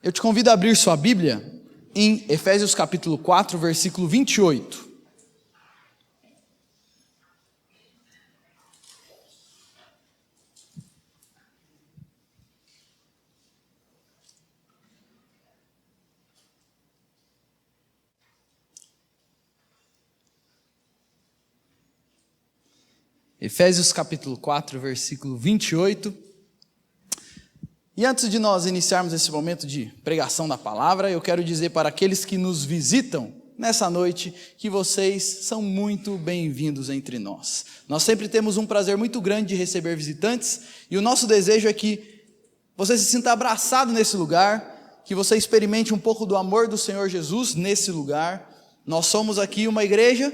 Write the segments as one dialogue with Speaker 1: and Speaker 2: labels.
Speaker 1: Eu te convido a abrir sua Bíblia em Efésios capítulo 4, versículo 28. Efésios capítulo 4, versículo 28. E antes de nós iniciarmos esse momento de pregação da palavra, eu quero dizer para aqueles que nos visitam nessa noite que vocês são muito bem-vindos entre nós. Nós sempre temos um prazer muito grande de receber visitantes e o nosso desejo é que você se sinta abraçado nesse lugar, que você experimente um pouco do amor do Senhor Jesus nesse lugar. Nós somos aqui uma igreja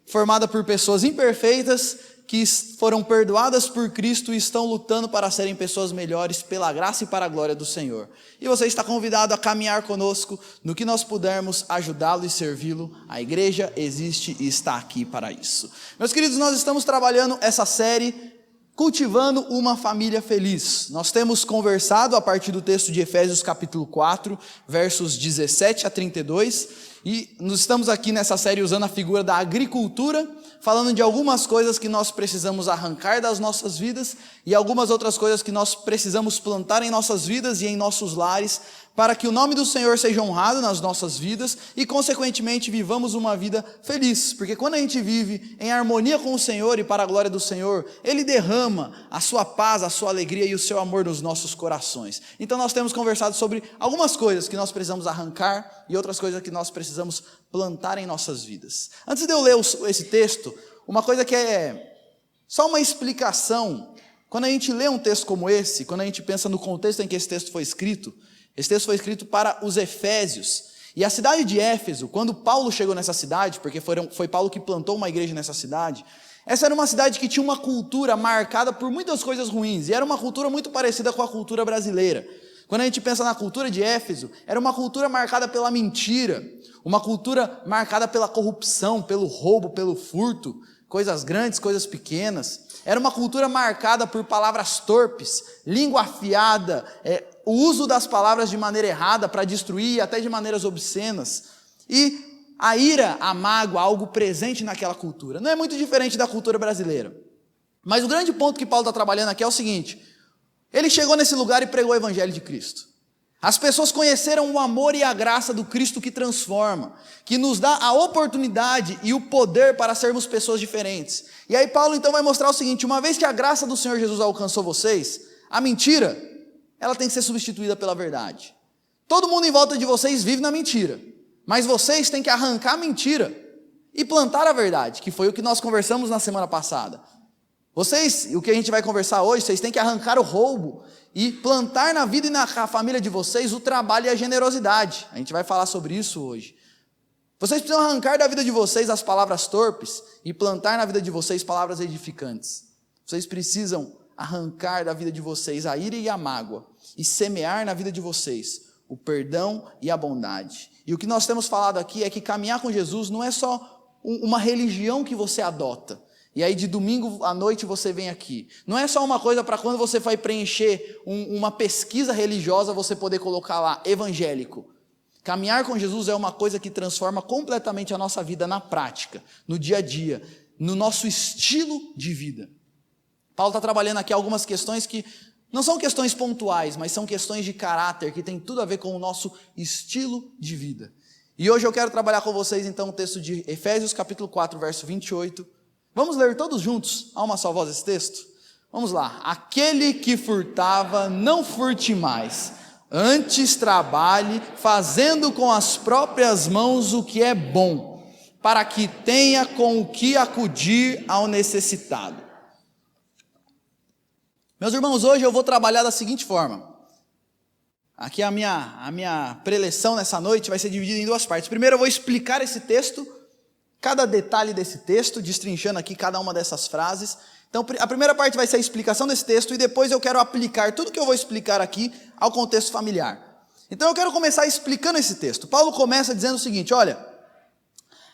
Speaker 1: formada por pessoas imperfeitas, que foram perdoadas por Cristo e estão lutando para serem pessoas melhores pela graça e para a glória do Senhor. E você está convidado a caminhar conosco no que nós pudermos ajudá-lo e servi-lo. A igreja existe e está aqui para isso. Meus queridos, nós estamos trabalhando essa série Cultivando uma Família Feliz. Nós temos conversado a partir do texto de Efésios capítulo 4, versos 17 a 32, e nós estamos aqui nessa série usando a figura da agricultura, falando de algumas coisas que nós precisamos arrancar das nossas vidas e algumas outras coisas que nós precisamos plantar em nossas vidas e em nossos lares, para que o nome do Senhor seja honrado nas nossas vidas e, consequentemente, vivamos uma vida feliz. Porque quando a gente vive em harmonia com o Senhor e para a glória do Senhor, Ele derrama a sua paz, a sua alegria e o seu amor nos nossos corações. Então nós temos conversado sobre algumas coisas que nós precisamos arrancar e outras coisas que nós precisamos plantar em nossas vidas. Antes de eu ler esse texto, uma coisa que é só uma explicação. Quando a gente lê um texto como esse, quando a gente pensa no contexto em que esse texto foi escrito, esse texto foi escrito para os Efésios. E a cidade de Éfeso, quando Paulo chegou nessa cidade, porque foi Paulo que plantou uma igreja nessa cidade, essa era uma cidade que tinha uma cultura marcada por muitas coisas ruins, e era uma cultura muito parecida com a cultura brasileira. Quando a gente pensa na cultura de Éfeso, era uma cultura marcada pela mentira, uma cultura marcada pela corrupção, pelo roubo, pelo furto, coisas grandes, coisas pequenas. Era uma cultura marcada por palavras torpes, língua afiada, o uso das palavras de maneira errada para destruir, até de maneiras obscenas. E a ira, a mágoa, algo presente naquela cultura. Não é muito diferente da cultura brasileira. Mas o grande ponto que Paulo está trabalhando aqui é o seguinte: ele chegou nesse lugar e pregou o evangelho de Cristo. As pessoas conheceram o amor e a graça do Cristo que transforma, que nos dá a oportunidade e o poder para sermos pessoas diferentes. E aí Paulo então vai mostrar o seguinte: uma vez que a graça do Senhor Jesus alcançou vocês, a mentira, ela tem que ser substituída pela verdade. Todo mundo em volta de vocês vive na mentira, mas vocês têm que arrancar a mentira e plantar a verdade, que foi o que nós conversamos na semana passada. Vocês, o que a gente vai conversar hoje, vocês têm que arrancar o roubo e plantar na vida e na família de vocês o trabalho e a generosidade. A gente vai falar sobre isso hoje. Vocês precisam arrancar da vida de vocês as palavras torpes e plantar na vida de vocês palavras edificantes. Vocês precisam arrancar da vida de vocês a ira e a mágoa e semear na vida de vocês o perdão e a bondade. E o que nós temos falado aqui é que caminhar com Jesus não é só uma religião que você adota. E aí de domingo à noite você vem aqui. Não é só uma coisa para quando você vai preencher uma pesquisa religiosa você poder colocar lá, evangélico. Caminhar com Jesus é uma coisa que transforma completamente a nossa vida na prática, no dia a dia, no nosso estilo de vida. Paulo está trabalhando aqui algumas questões que não são questões pontuais, mas são questões de caráter, que tem tudo a ver com o nosso estilo de vida. E hoje eu quero trabalhar com vocês então o texto de Efésios capítulo 4, verso 28. Vamos ler todos juntos, a uma só voz, esse texto? Vamos lá. Aquele que furtava, não furte mais. Antes trabalhe, fazendo com as próprias mãos o que é bom, para que tenha com o que acudir ao necessitado. Meus irmãos, hoje eu vou trabalhar da seguinte forma. Aqui a minha preleção nessa noite vai ser dividida em duas partes. Primeiro eu vou explicar esse texto, cada detalhe desse texto, destrinchando aqui cada uma dessas frases. Então, a primeira parte vai ser a explicação desse texto e depois eu quero aplicar tudo que eu vou explicar aqui ao contexto familiar. Então, eu quero começar explicando esse texto. Paulo começa dizendo o seguinte: olha,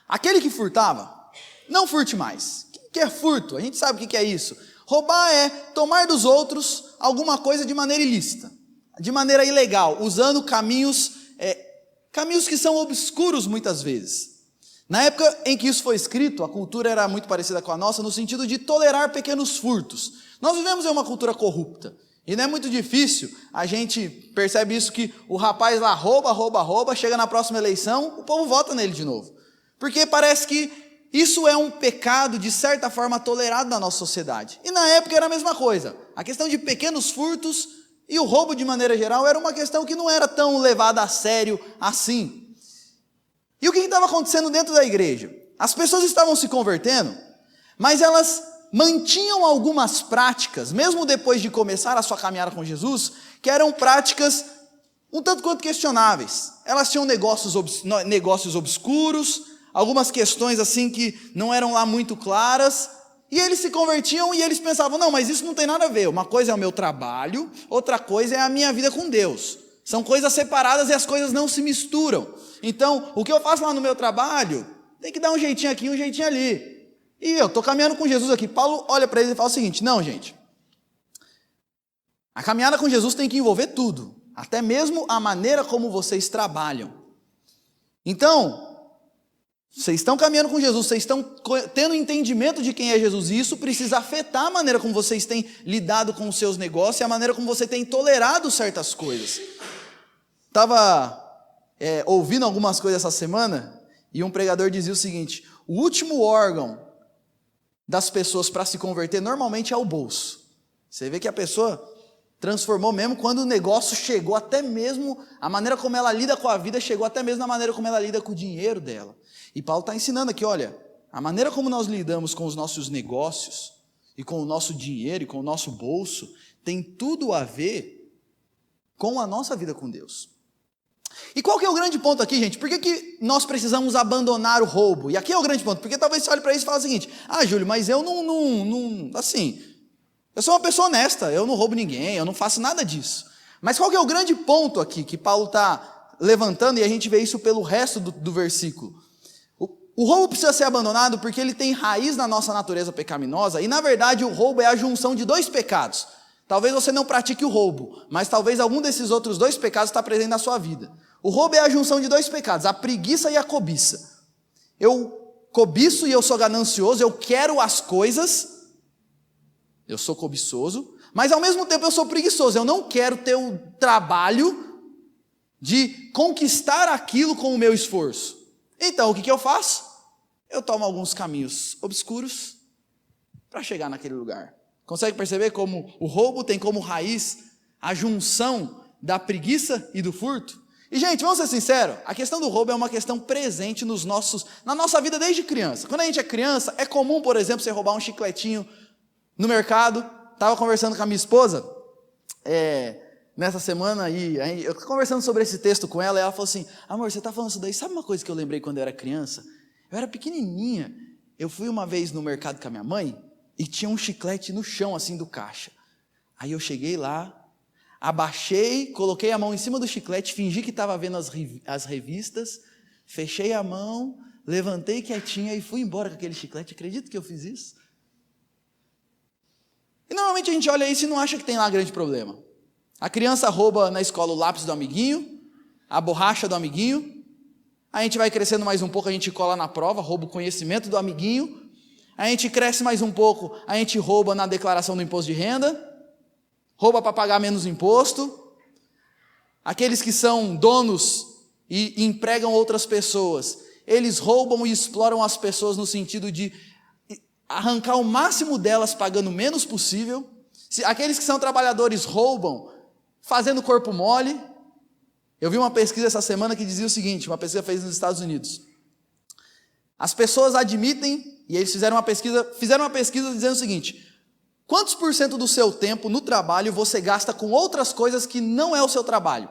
Speaker 1: aquele que furtava, não furte mais. O que é furto? A gente sabe o que é isso. Roubar é tomar dos outros alguma coisa de maneira ilícita. de maneira ilegal, usando caminhos que são obscuros muitas vezes. Na época em que isso foi escrito, a cultura era muito parecida com a nossa, no sentido de tolerar pequenos furtos. Nós vivemos em uma cultura corrupta, e não é muito difícil, a gente percebe isso, que o rapaz lá rouba, chega na próxima eleição, o povo vota nele de novo. Porque parece que isso é um pecado, de certa forma, tolerado na nossa sociedade. E na época era a mesma coisa. A questão de pequenos furtos e o roubo de maneira geral era uma questão que não era tão levada a sério assim. E o que estava acontecendo dentro da igreja? As pessoas estavam se convertendo, mas elas mantinham algumas práticas, mesmo depois de começar a sua caminhada com Jesus, que eram práticas um tanto quanto questionáveis. Elas tinham negócios obscuros, algumas questões assim que não eram lá muito claras, e eles se convertiam e eles pensavam, não, mas isso não tem nada a ver, uma coisa é o meu trabalho, outra coisa é a minha vida com Deus. São coisas separadas e as coisas não se misturam. Então, o que eu faço lá no meu trabalho, tem que dar um jeitinho aqui, um jeitinho ali. E eu estou caminhando com Jesus aqui. Paulo olha para eles e fala o seguinte, não, gente, a caminhada com Jesus tem que envolver tudo, até mesmo a maneira como vocês trabalham. Então, vocês estão caminhando com Jesus, vocês estão tendo entendimento de quem é Jesus, e isso precisa afetar a maneira como vocês têm lidado com os seus negócios e a maneira como você tem tolerado certas coisas. Estava ouvindo algumas coisas essa semana, e um pregador dizia o seguinte, o último órgão das pessoas para se converter normalmente é o bolso. Você vê que a pessoa transformou mesmo quando o negócio chegou, até mesmo a maneira como ela lida com a vida, chegou até mesmo na maneira como ela lida com o dinheiro dela. E Paulo está ensinando aqui, olha, a maneira como nós lidamos com os nossos negócios, e com o nosso dinheiro, e com o nosso bolso, tem tudo a ver com a nossa vida com Deus. E qual que é o grande ponto aqui, gente? Por que nós precisamos abandonar o roubo? E aqui é o grande ponto, porque talvez você olhe para isso e fale o seguinte, Júlio, mas eu assim, eu sou uma pessoa honesta, eu não roubo ninguém, eu não faço nada disso. Mas qual que é o grande ponto aqui que Paulo está levantando, e a gente vê isso pelo resto do versículo? O roubo precisa ser abandonado porque ele tem raiz na nossa natureza pecaminosa, e na verdade o roubo é a junção de dois pecados. Talvez você não pratique o roubo, mas talvez algum desses outros dois pecados está presente na sua vida. O roubo é a junção de dois pecados, a preguiça e a cobiça. Eu cobiço e eu sou ganancioso, eu quero as coisas, eu sou cobiçoso, mas ao mesmo tempo eu sou preguiçoso, eu não quero ter o trabalho de conquistar aquilo com o meu esforço. Então o que eu faço? Eu tomo alguns caminhos obscuros para chegar naquele lugar. Consegue perceber como o roubo tem como raiz a junção da preguiça e do furto? E, gente, vamos ser sinceros, a questão do roubo é uma questão presente na nossa vida desde criança. Quando a gente é criança, é comum, por exemplo, você roubar um chicletinho no mercado. Estava conversando com a minha esposa nessa semana, e eu conversando sobre esse texto com ela, e ela falou assim, amor, você está falando isso daí, sabe uma coisa que eu lembrei quando eu era criança? Eu era pequenininha, eu fui uma vez no mercado com a minha mãe, e tinha um chiclete no chão, assim, do caixa. Aí eu cheguei lá, abaixei, coloquei a mão em cima do chiclete, fingi que estava vendo as revistas, fechei a mão, levantei quietinha e fui embora com aquele chiclete. Acredita que eu fiz isso? E normalmente a gente olha isso e não acha que tem lá grande problema. A criança rouba na escola o lápis do amiguinho, a borracha do amiguinho, a gente vai crescendo mais um pouco, a gente cola na prova, rouba o conhecimento do amiguinho, a gente cresce mais um pouco, a gente rouba na declaração do imposto de renda, rouba para pagar menos imposto. Aqueles que são donos e empregam outras pessoas, eles roubam e exploram as pessoas no sentido de arrancar o máximo delas pagando o menos possível. Aqueles que são trabalhadores roubam fazendo corpo mole. Eu vi uma pesquisa essa semana que dizia o seguinte, uma pesquisa feita nos Estados Unidos. As pessoas admitem, e eles fizeram uma pesquisa dizendo o seguinte, quantos por cento do seu tempo no trabalho você gasta com outras coisas que não é o seu trabalho?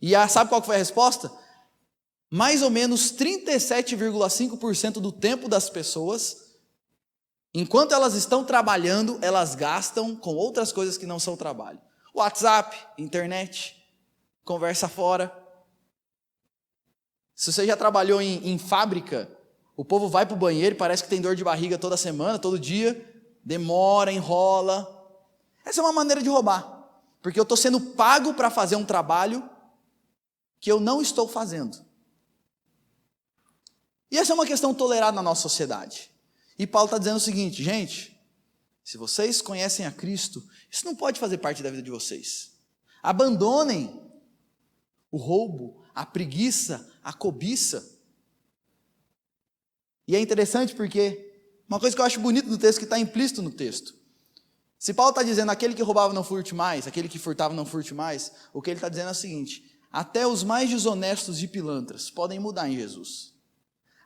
Speaker 1: E sabe qual foi a resposta? Mais ou menos 37,5% do tempo das pessoas, enquanto elas estão trabalhando, elas gastam com outras coisas que não são trabalho. WhatsApp, internet, conversa fora. Se você já trabalhou em fábrica, o povo vai para o banheiro e parece que tem dor de barriga toda semana, todo dia, demora, enrola. Essa é uma maneira de roubar. porque eu estou sendo pago para fazer um trabalho que eu não estou fazendo. E essa é uma questão tolerada na nossa sociedade. E Paulo está dizendo o seguinte, gente, se vocês conhecem a Cristo, isso não pode fazer parte da vida de vocês. Abandonem o roubo, a preguiça, a cobiça. E é interessante porque uma coisa que eu acho bonita no texto, que está implícito no texto. Se Paulo está dizendo, aquele que roubava não furte mais, aquele que furtava não furte mais, o que ele está dizendo é o seguinte, até os mais desonestos e pilantras podem mudar em Jesus.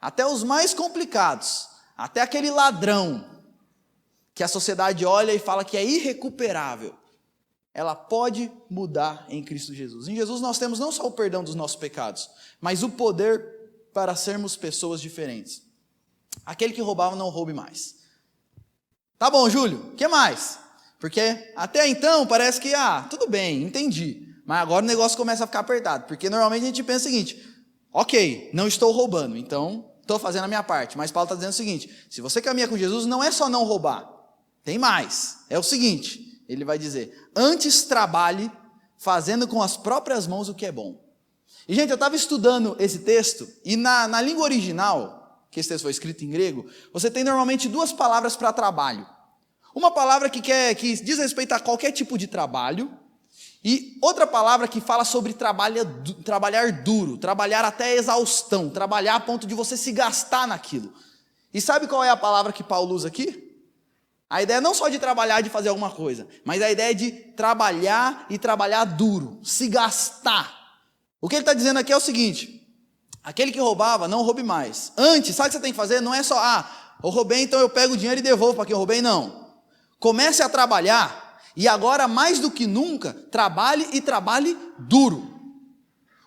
Speaker 1: Até os mais complicados, até aquele ladrão, que a sociedade olha e fala que é irrecuperável, ela pode mudar em Cristo Jesus. Em Jesus nós temos não só o perdão dos nossos pecados, mas o poder para sermos pessoas diferentes. Aquele que roubava não roube mais. Tá bom, Júlio, o que mais? Porque até então parece que, tudo bem, entendi. Mas agora o negócio começa a ficar apertado. Porque normalmente a gente pensa o seguinte, ok, não estou roubando, então estou fazendo a minha parte. Mas Paulo está dizendo o seguinte, se você caminha com Jesus, não é só não roubar. Tem mais. É o seguinte, ele vai dizer, antes trabalhe fazendo com as próprias mãos o que é bom. E gente, eu estava estudando esse texto, e na língua original, que esse texto foi escrito em grego, você tem normalmente duas palavras para trabalho. Uma palavra que diz respeito a qualquer tipo de trabalho, e outra palavra que fala sobre trabalhar duro, trabalhar até exaustão, trabalhar a ponto de você se gastar naquilo. E sabe qual é a palavra que Paulo usa aqui? A ideia não só de trabalhar, de fazer alguma coisa, mas a ideia de trabalhar e trabalhar duro, se gastar. O que ele está dizendo aqui é o seguinte, aquele que roubava, não roube mais. Antes, sabe o que você tem que fazer? Não é só, eu roubei, então eu pego o dinheiro e devolvo para quem eu roubei, não. Comece a trabalhar, e agora mais do que nunca, trabalhe e trabalhe duro.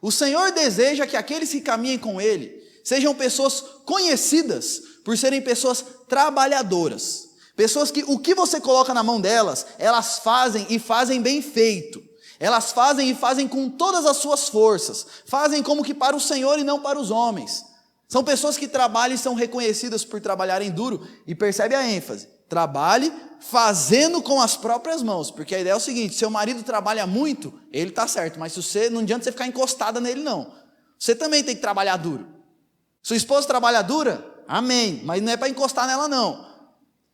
Speaker 1: O Senhor deseja que aqueles que caminhem com Ele, sejam pessoas conhecidas por serem pessoas trabalhadoras. Pessoas que o que você coloca na mão delas, elas fazem e fazem bem feito. Elas fazem e fazem com todas as suas forças. Fazem como que para o Senhor e não para os homens. São pessoas que trabalham e são reconhecidas por trabalharem duro. E percebe a ênfase. Trabalhe fazendo com as próprias mãos. Porque a ideia é o seguinte, seu marido trabalha muito, ele está certo. Mas não adianta você ficar encostada nele não. Você também tem que trabalhar duro. Sua esposa trabalha dura? Amém. Mas não é para encostar nela não.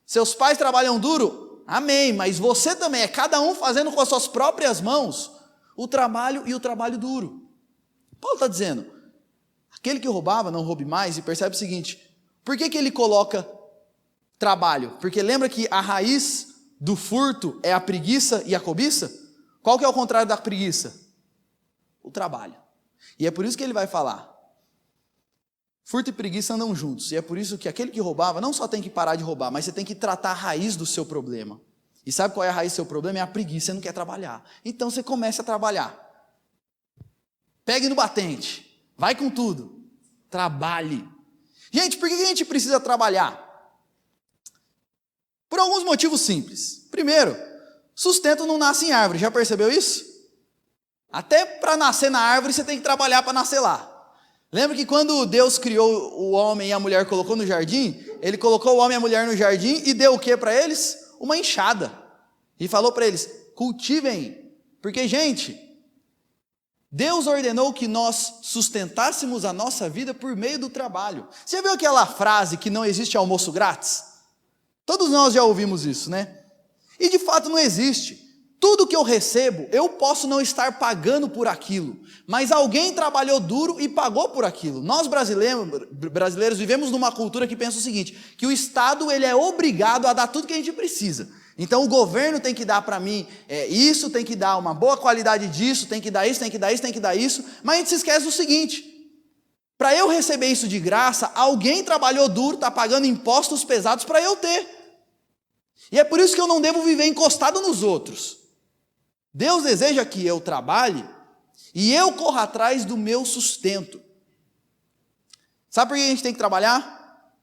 Speaker 1: Seus pais trabalham duro? Amém, mas você também, é cada um fazendo com as suas próprias mãos o trabalho e o trabalho duro. Paulo está dizendo, aquele que roubava não roube mais, e percebe o seguinte, por que ele coloca trabalho? Porque lembra que a raiz do furto é a preguiça e a cobiça? Qual que é o contrário da preguiça? O trabalho. E é por isso que ele vai falar, furto e preguiça andam juntos, e é por isso que aquele que roubava não só tem que parar de roubar, mas você tem que tratar a raiz do seu problema. E sabe qual é a raiz do seu problema? É a preguiça, você não quer trabalhar. Então você começa a trabalhar. Pegue no batente, vai com tudo, trabalhe. Gente, por que a gente precisa trabalhar? Por alguns motivos simples. Primeiro, sustento não nasce em árvore, já percebeu isso? Até para nascer na árvore você tem que trabalhar para nascer lá. Lembra que quando Deus criou o homem e a mulher colocou no jardim, ele colocou o homem e a mulher no jardim e deu o que para eles? Uma enxada. E falou para eles, cultivem. Porque, gente, Deus ordenou que nós sustentássemos a nossa vida por meio do trabalho. Você viu aquela frase que não existe almoço grátis? Todos nós já ouvimos isso, né? E de fato não existe. Tudo que eu recebo, eu posso não estar pagando por aquilo, mas alguém trabalhou duro e pagou por aquilo. Nós brasileiros vivemos numa cultura que pensa o seguinte, que o Estado ele é obrigado a dar tudo que a gente precisa. Então o governo tem que dar para mim isso, tem que dar uma boa qualidade disso, tem que dar isso, tem que dar isso, tem que dar isso, mas a gente se esquece do seguinte, para eu receber isso de graça, alguém trabalhou duro, está pagando impostos pesados para eu ter. E é por isso que eu não devo viver encostado nos outros. Deus deseja que eu trabalhe e eu corra atrás do meu sustento. Sabe por que a gente tem que trabalhar?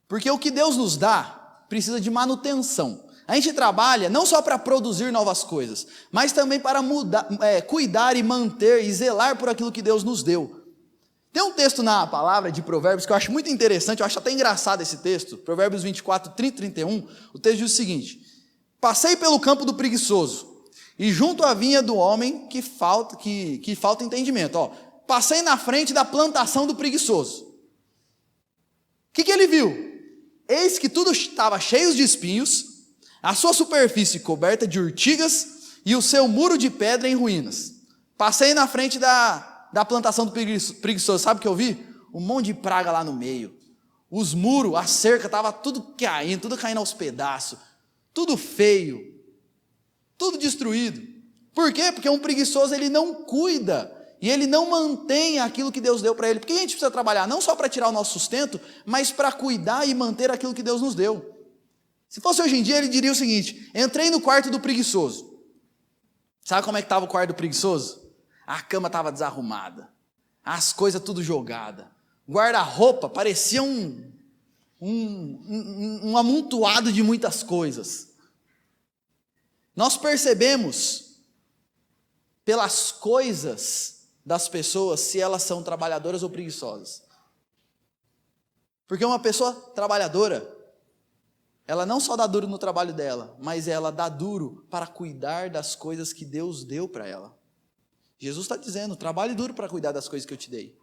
Speaker 1: Porque o que Deus nos dá precisa de manutenção. A gente trabalha não só para produzir novas coisas, mas também para cuidar e manter e zelar por aquilo que Deus nos deu. Tem um texto na palavra de Provérbios que eu acho muito interessante, eu acho até engraçado esse texto, Provérbios 24, 30 e 31, o texto diz o seguinte, passei pelo campo do preguiçoso, e junto à vinha do homem que falta entendimento. Ó, passei na frente da plantação do preguiçoso. O que ele viu? Eis que tudo estava cheio de espinhos, a sua superfície coberta de urtigas e o seu muro de pedra em ruínas. Passei na frente da plantação do preguiçoso. Sabe o que eu vi? Um monte de praga lá no meio. Os muros, a cerca, estava tudo caindo aos pedaços. Tudo feio. Tudo destruído. Por quê? Porque um preguiçoso, ele não cuida e ele não mantém aquilo que Deus deu para ele. Porque a gente precisa trabalhar não só para tirar o nosso sustento, mas para cuidar e manter aquilo que Deus nos deu. Se fosse hoje em dia, ele diria o seguinte: entrei no quarto do preguiçoso. Sabe como é que estava o quarto do preguiçoso? A cama estava desarrumada, as coisas tudo jogadas, guarda-roupa parecia um amontoado de muitas coisas. Nós percebemos pelas coisas das pessoas se elas são trabalhadoras ou preguiçosas. Porque uma pessoa trabalhadora, ela não só dá duro no trabalho dela, mas ela dá duro para cuidar das coisas que Deus deu para ela. Jesus está dizendo: trabalhe duro para cuidar das coisas que eu te dei.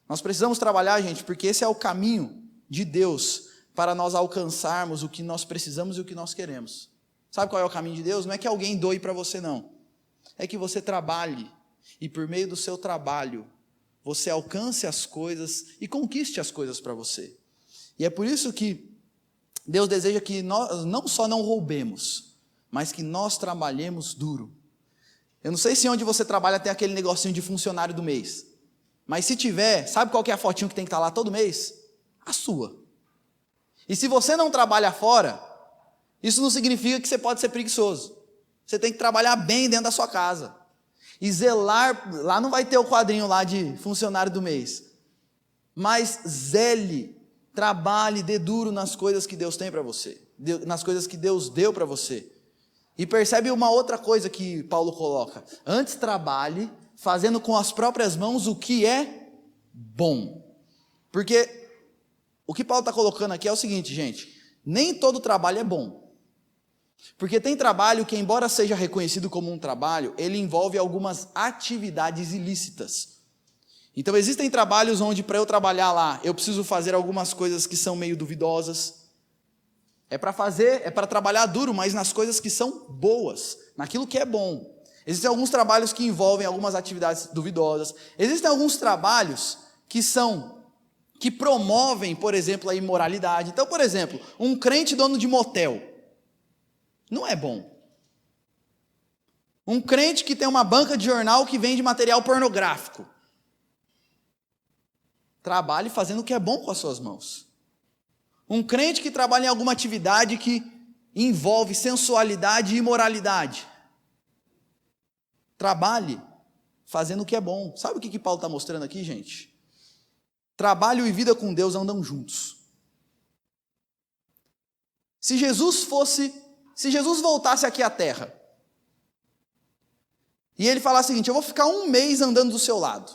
Speaker 1: Nós precisamos trabalhar, gente, porque esse é o caminho de Deus para nós alcançarmos o que nós precisamos e o que nós queremos. Sabe qual é o caminho de Deus? Não é que alguém doe para você, não. É que você trabalhe e por meio do seu trabalho você alcance as coisas e conquiste as coisas para você. E é por isso que Deus deseja que nós não só não roubemos, mas que nós trabalhemos duro. Eu não sei se onde você trabalha tem aquele negocinho de funcionário do mês. Mas se tiver, sabe qual que é a fotinho que tem que estar lá todo mês? A sua. E se você não trabalha fora, isso não significa que você pode ser preguiçoso. Você tem que trabalhar bem dentro da sua casa. E zelar, lá não vai ter o quadrinho lá de funcionário do mês. Mas zele, trabalhe, dê duro nas coisas que Deus tem para você. Nas coisas que Deus deu para você. E percebe uma outra coisa que Paulo coloca: antes trabalhe, fazendo com as próprias mãos o que é bom. Porque o que Paulo está colocando aqui é o seguinte, gente: nem todo trabalho é bom. Porque tem trabalho que, embora seja reconhecido como um trabalho, ele envolve algumas atividades ilícitas. Então existem trabalhos onde, para eu trabalhar lá, eu preciso fazer algumas coisas que são meio duvidosas. É para trabalhar duro, mas nas coisas que são boas, naquilo que é bom. Existem alguns trabalhos que envolvem algumas atividades duvidosas. Existem alguns trabalhos que promovem, por exemplo, a imoralidade. Então, por exemplo, um crente dono de motel não é bom. Um crente que tem uma banca de jornal que vende material pornográfico. Trabalhe fazendo o que é bom com as suas mãos. Um crente que trabalha em alguma atividade que envolve sensualidade e imoralidade. Trabalhe fazendo o que é bom. Sabe o que Paulo está mostrando aqui, gente? Trabalho e vida com Deus andam juntos. Se Jesus voltasse aqui à terra, e ele falasse o seguinte: eu vou ficar 1 mês andando do seu lado,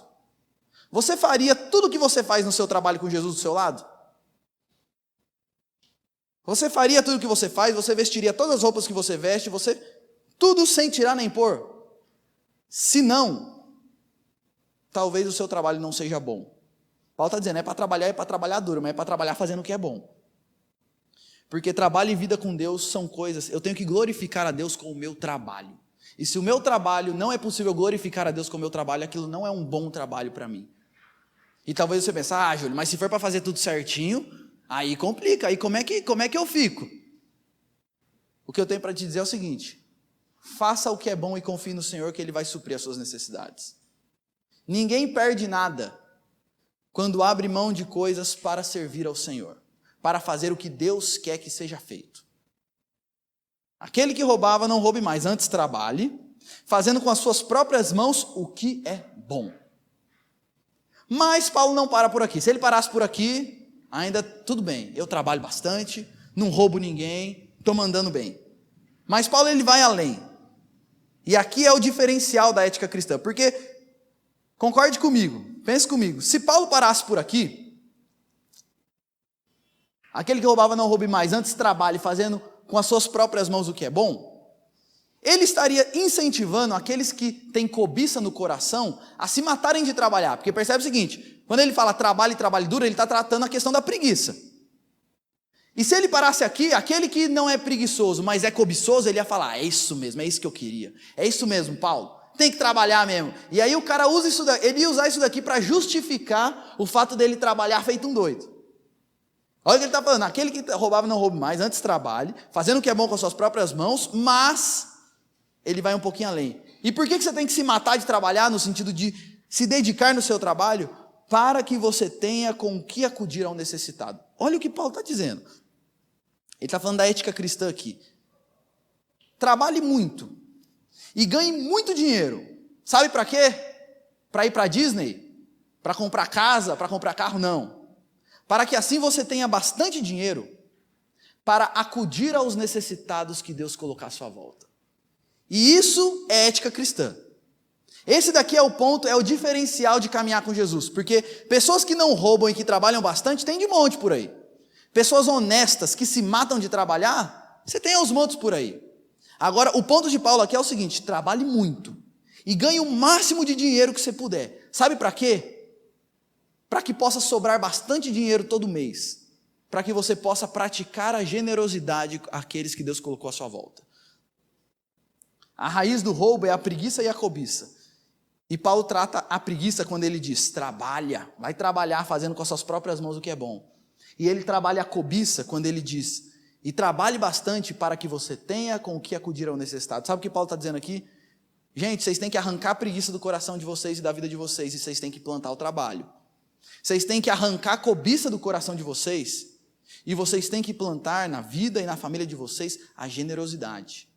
Speaker 1: você faria tudo o que você faz no seu trabalho com Jesus do seu lado? Você faria tudo o que você faz, você vestiria todas as roupas que você veste, tudo sem tirar nem pôr? Se não, talvez o seu trabalho não seja bom. Paulo está dizendo, é para trabalhar duro, mas é para trabalhar fazendo o que é bom. Porque trabalho e vida com Deus são coisas, eu tenho que glorificar a Deus com o meu trabalho. E se o meu trabalho não é possível glorificar a Deus com o meu trabalho, aquilo não é um bom trabalho para mim. E talvez você pense: Júlio, mas se for para fazer tudo certinho, aí complica, aí como é que eu fico? O que eu tenho para te dizer é o seguinte: faça o que é bom e confie no Senhor que Ele vai suprir as suas necessidades. Ninguém perde nada quando abre mão de coisas para servir ao Senhor, para fazer o que Deus quer que seja feito. Aquele que roubava, não roube mais, antes trabalhe, fazendo com as suas próprias mãos o que é bom. Mas Paulo não para por aqui. Se ele parasse por aqui, ainda tudo bem, eu trabalho bastante, não roubo ninguém, estou mandando bem. Mas Paulo ele vai além. E aqui é o diferencial da ética cristã, porque, concorde comigo, pense comigo, se Paulo parasse por aqui, aquele que roubava não roube mais, antes trabalhe fazendo com as suas próprias mãos o que é bom, ele estaria incentivando aqueles que têm cobiça no coração a se matarem de trabalhar. Porque percebe o seguinte, quando ele fala trabalho e trabalho duro, ele está tratando a questão da preguiça. E se ele parasse aqui, aquele que não é preguiçoso, mas é cobiçoso, ele ia falar, é isso mesmo, é isso que eu queria. É isso mesmo, Paulo, tem que trabalhar mesmo. E aí o cara usa isso daqui, ele ia usar isso daqui para justificar o fato dele trabalhar feito um doido. Olha o que ele está falando, aquele que roubava não roube mais, antes trabalhe, fazendo o que é bom com as suas próprias mãos, mas ele vai um pouquinho além. E por que você tem que se matar de trabalhar, no sentido de se dedicar no seu trabalho? Para que você tenha com o que acudir ao necessitado. Olha o que Paulo está dizendo. Ele está falando da ética cristã aqui. Trabalhe muito e ganhe muito dinheiro. Sabe para quê? Para ir para a Disney? Para comprar casa? Para comprar carro? Não. Para que assim você tenha bastante dinheiro para acudir aos necessitados que Deus colocar à sua volta. E isso é ética cristã. Esse daqui é o ponto, é o diferencial de caminhar com Jesus. Porque pessoas que não roubam e que trabalham bastante, tem de monte por aí. Pessoas honestas que se matam de trabalhar, você tem aos montes por aí. Agora, o ponto de Paulo aqui é o seguinte, trabalhe muito e ganhe o máximo de dinheiro que você puder. Sabe para quê? Para que possa sobrar bastante dinheiro todo mês. Para que você possa praticar a generosidade àqueles que Deus colocou à sua volta. A raiz do roubo é a preguiça e a cobiça. E Paulo trata a preguiça quando ele diz, trabalha, vai trabalhar fazendo com as suas próprias mãos o que é bom. E ele trabalha a cobiça quando ele diz, e trabalhe bastante para que você tenha com o que acudir ao necessitado. Sabe o que Paulo está dizendo aqui? Gente, vocês têm que arrancar a preguiça do coração de vocês e da vida de vocês, e vocês têm que plantar o trabalho. Vocês têm que arrancar a cobiça do coração de vocês, e vocês têm que plantar na vida e na família de vocês a generosidade.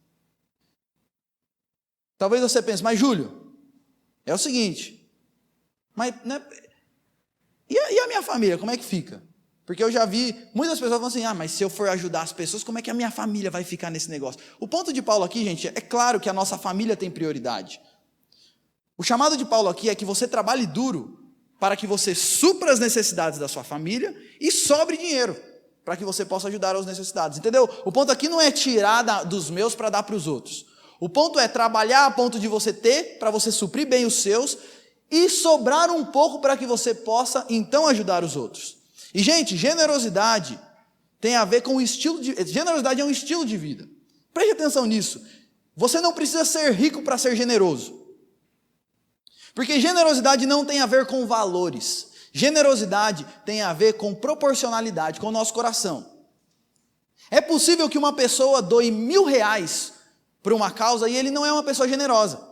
Speaker 1: Talvez você pense, mas Júlio, é o seguinte, mas, né, e a minha família, como é que fica? Porque eu já vi muitas pessoas falando assim, mas se eu for ajudar as pessoas, como é que a minha família vai ficar nesse negócio? O ponto de Paulo aqui, gente, é claro que a nossa família tem prioridade. O chamado de Paulo aqui é que você trabalhe duro para que você supra as necessidades da sua família e sobre dinheiro para que você possa ajudar aos necessitados, entendeu? O ponto aqui não é tirar dos meus para dar para os outros. O ponto é trabalhar a ponto de você ter, para você suprir bem os seus e sobrar um pouco para que você possa então ajudar os outros. E, gente, generosidade tem a ver com o estilo de... Generosidade é um estilo de vida. Preste atenção nisso. Você não precisa ser rico para ser generoso. Porque generosidade não tem a ver com valores. Generosidade tem a ver com proporcionalidade, com o nosso coração. É possível que uma pessoa doe R$1.000 para uma causa e ele não é uma pessoa generosa.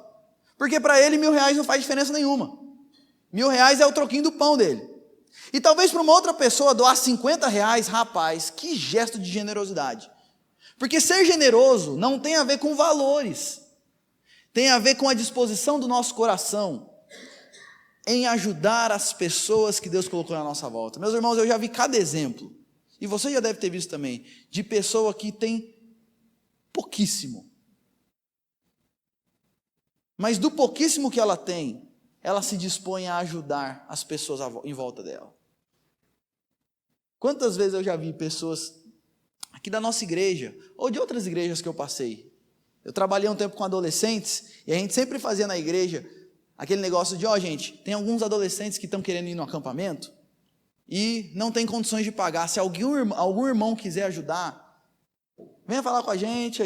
Speaker 1: Porque para ele R$1.000 não faz diferença nenhuma. R$1.000 é o troquinho do pão dele. E talvez para uma outra pessoa doar R$50, rapaz, que gesto de generosidade. Porque ser generoso não tem a ver com valores. Tem a ver com a disposição do nosso coração em ajudar as pessoas que Deus colocou na nossa volta. Meus irmãos, eu já vi cada exemplo, e você já deve ter visto também, de pessoa que tem pouquíssimo. Mas do pouquíssimo que ela tem, ela se dispõe a ajudar as pessoas em volta dela. Quantas vezes eu já vi pessoas aqui da nossa igreja, ou de outras igrejas que eu passei. Eu trabalhei um tempo com adolescentes, e a gente sempre fazia na igreja aquele negócio de, gente, tem alguns adolescentes que estão querendo ir no acampamento, e não tem condições de pagar. Se algum irmão quiser ajudar, venha falar com a gente.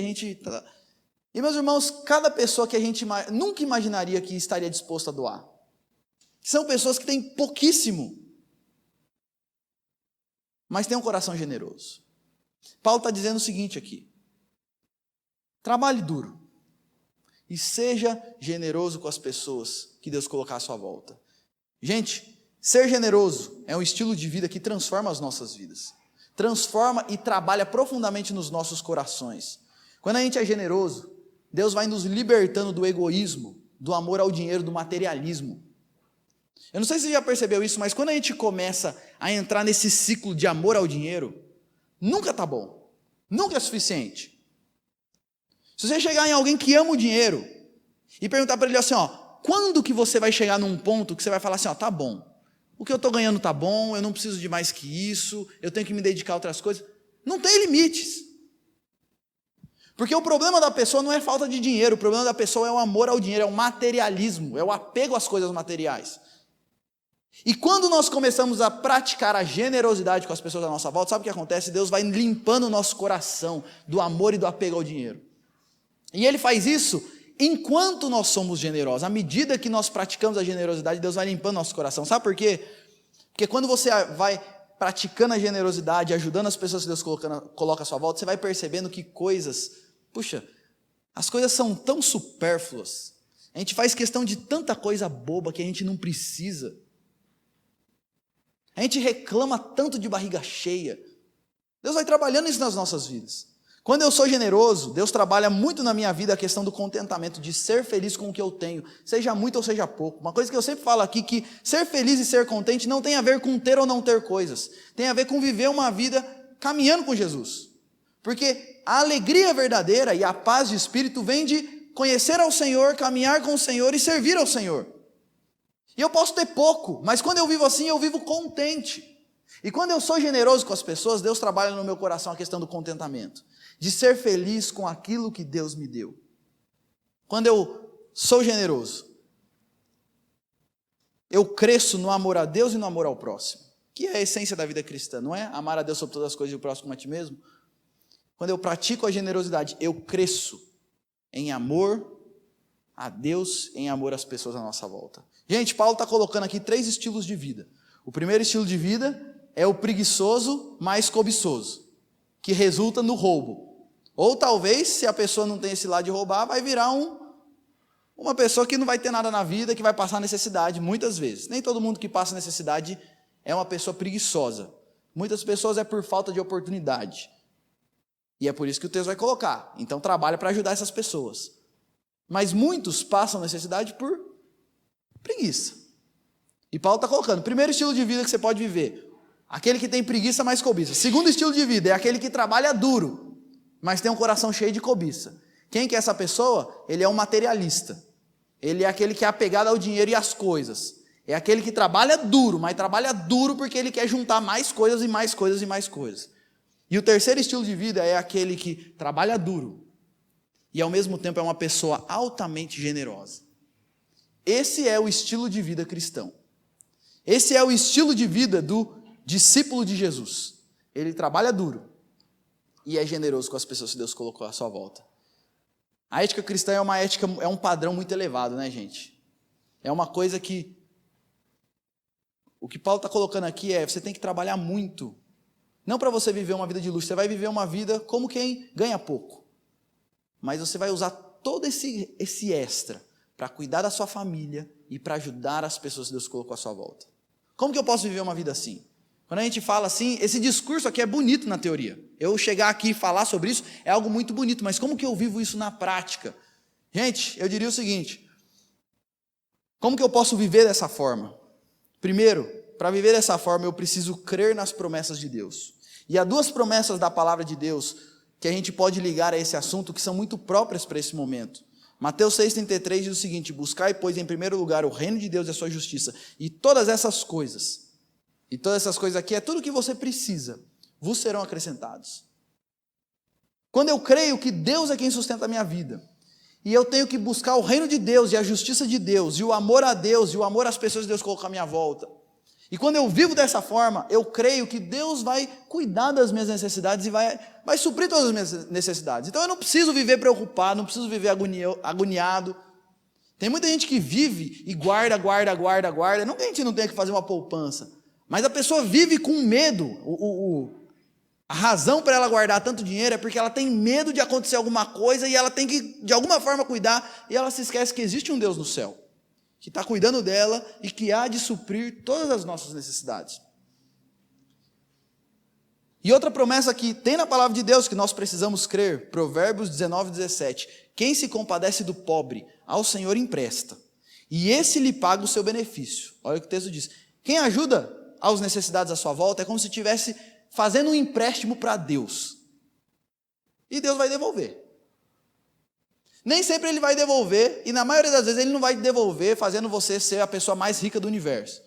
Speaker 1: E meus irmãos, cada pessoa que a gente nunca imaginaria que estaria disposta a doar. São pessoas que têm pouquíssimo, mas têm um coração generoso. Paulo está dizendo o seguinte aqui: trabalhe duro e seja generoso com as pessoas que Deus colocar à sua volta. Gente, ser generoso é um estilo de vida que transforma as nossas vidas. Transforma e trabalha profundamente nos nossos corações. Quando a gente é generoso, Deus vai nos libertando do egoísmo, do amor ao dinheiro, do materialismo. Eu não sei se você já percebeu isso, mas quando a gente começa a entrar nesse ciclo de amor ao dinheiro, nunca está bom, nunca é suficiente. Se você chegar em alguém que ama o dinheiro e perguntar para ele assim, quando que você vai chegar num ponto que você vai falar assim, tá bom, o que eu estou ganhando está bom, eu não preciso de mais que isso, eu tenho que me dedicar a outras coisas. Não tem limites. Porque o problema da pessoa não é falta de dinheiro, o problema da pessoa é o amor ao dinheiro, é o materialismo, é o apego às coisas materiais. E quando nós começamos a praticar a generosidade com as pessoas à nossa volta, sabe o que acontece? Deus vai limpando o nosso coração do amor e do apego ao dinheiro. E Ele faz isso enquanto nós somos generosos. À medida que nós praticamos a generosidade, Deus vai limpando nosso coração. Sabe por quê? Porque quando você vai praticando a generosidade, ajudando as pessoas que Deus coloca à sua volta, você vai percebendo que puxa, as coisas são tão supérfluas. A gente faz questão de tanta coisa boba que a gente não precisa. A gente reclama tanto de barriga cheia. Deus vai trabalhando isso nas nossas vidas. Quando eu sou generoso, Deus trabalha muito na minha vida a questão do contentamento, de ser feliz com o que eu tenho, seja muito ou seja pouco. Uma coisa que eu sempre falo aqui, que ser feliz e ser contente não tem a ver com ter ou não ter coisas. Tem a ver com viver uma vida caminhando com Jesus. Porque a alegria verdadeira e a paz de espírito vem de conhecer ao Senhor, caminhar com o Senhor e servir ao Senhor. E eu posso ter pouco, mas quando eu vivo assim, eu vivo contente. E quando eu sou generoso com as pessoas, Deus trabalha no meu coração a questão do contentamento, de ser feliz com aquilo que Deus me deu. Quando eu sou generoso, eu cresço no amor a Deus e no amor ao próximo, que é a essência da vida cristã, não é? Amar a Deus sobre todas as coisas e o próximo como a ti mesmo. Quando eu pratico a generosidade, eu cresço em amor a Deus, em amor às pessoas à nossa volta. Gente, Paulo está colocando aqui 3 estilos de vida. O primeiro estilo de vida é o preguiçoso mais cobiçoso, que resulta no roubo. Ou talvez, se a pessoa não tem esse lado de roubar, vai virar uma pessoa que não vai ter nada na vida, que vai passar necessidade, muitas vezes. Nem todo mundo que passa necessidade é uma pessoa preguiçosa. Muitas pessoas é por falta de oportunidade. E é por isso que o texto vai colocar. Então trabalha para ajudar essas pessoas. Mas muitos passam necessidade por preguiça. E Paulo está colocando, primeiro estilo de vida que você pode viver, aquele que tem preguiça mais cobiça. Segundo estilo de vida é aquele que trabalha duro, mas tem um coração cheio de cobiça. Quem que é essa pessoa? Ele é um materialista. Ele é aquele que é apegado ao dinheiro e às coisas. É aquele que trabalha duro, mas trabalha duro porque ele quer juntar mais coisas e mais coisas e mais coisas. E o terceiro estilo de vida é aquele que trabalha duro e ao mesmo tempo é uma pessoa altamente generosa. Esse é o estilo de vida cristão. Esse é o estilo de vida do discípulo de Jesus. Ele trabalha duro e é generoso com as pessoas que Deus colocou à sua volta. A ética cristã é um padrão muito elevado, né, gente? É uma coisa que o que Paulo está colocando aqui você tem que trabalhar muito. Não para você viver uma vida de luxo, você vai viver uma vida como quem ganha pouco. Mas você vai usar todo esse extra para cuidar da sua família e para ajudar as pessoas que Deus colocou à sua volta. Como que eu posso viver uma vida assim? Quando a gente fala assim, esse discurso aqui é bonito na teoria. Eu chegar aqui e falar sobre isso é algo muito bonito, mas como que eu vivo isso na prática? Gente, eu diria o seguinte, como que eu posso viver dessa forma? Primeiro, para viver dessa forma eu preciso crer nas promessas de Deus. E há 2 promessas da palavra de Deus que a gente pode ligar a esse assunto que são muito próprias para esse momento. Mateus 6,33 diz o seguinte, buscai, pois, em primeiro lugar o reino de Deus e a sua justiça, e todas essas coisas aqui é tudo o que você precisa, vos serão acrescentados. Quando eu creio que Deus é quem sustenta a minha vida, e eu tenho que buscar o reino de Deus e a justiça de Deus, e o amor a Deus, e o amor às pessoas que Deus colocou à minha volta, e quando eu vivo dessa forma, eu creio que Deus vai cuidar das minhas necessidades e vai suprir todas as minhas necessidades. Então eu não preciso viver preocupado, não preciso viver agoniado. Tem muita gente que vive e guarda. Não que a gente não tenha que fazer uma poupança, mas a pessoa vive com medo. A razão para ela guardar tanto dinheiro é porque ela tem medo de acontecer alguma coisa e ela tem que, de alguma forma, cuidar. E ela se esquece que existe um Deus no céu, que está cuidando dela e que há de suprir todas as nossas necessidades. E outra promessa que tem na palavra de Deus que nós precisamos crer, Provérbios 19:17, quem se compadece do pobre, ao Senhor empresta, e esse lhe paga o seu benefício. Olha o que o texto diz, quem ajuda aos necessitados à sua volta é como se estivesse fazendo um empréstimo para Deus, e Deus vai devolver. Nem sempre Ele vai devolver, e na maioria das vezes Ele não vai devolver fazendo você ser a pessoa mais rica do universo.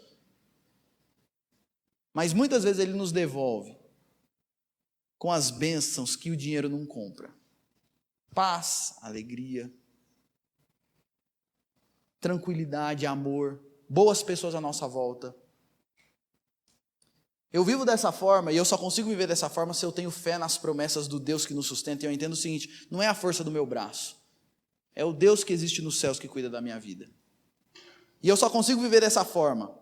Speaker 1: Mas muitas vezes Ele nos devolve com as bênçãos que o dinheiro não compra. paz, alegria, tranquilidade, amor, boas pessoas à nossa volta. Eu vivo dessa forma e eu só consigo viver dessa forma se eu tenho fé nas promessas do Deus que nos sustenta. E eu entendo o seguinte, não é a força do meu braço, é o Deus que existe nos céus que cuida da minha vida. E eu só consigo viver dessa forma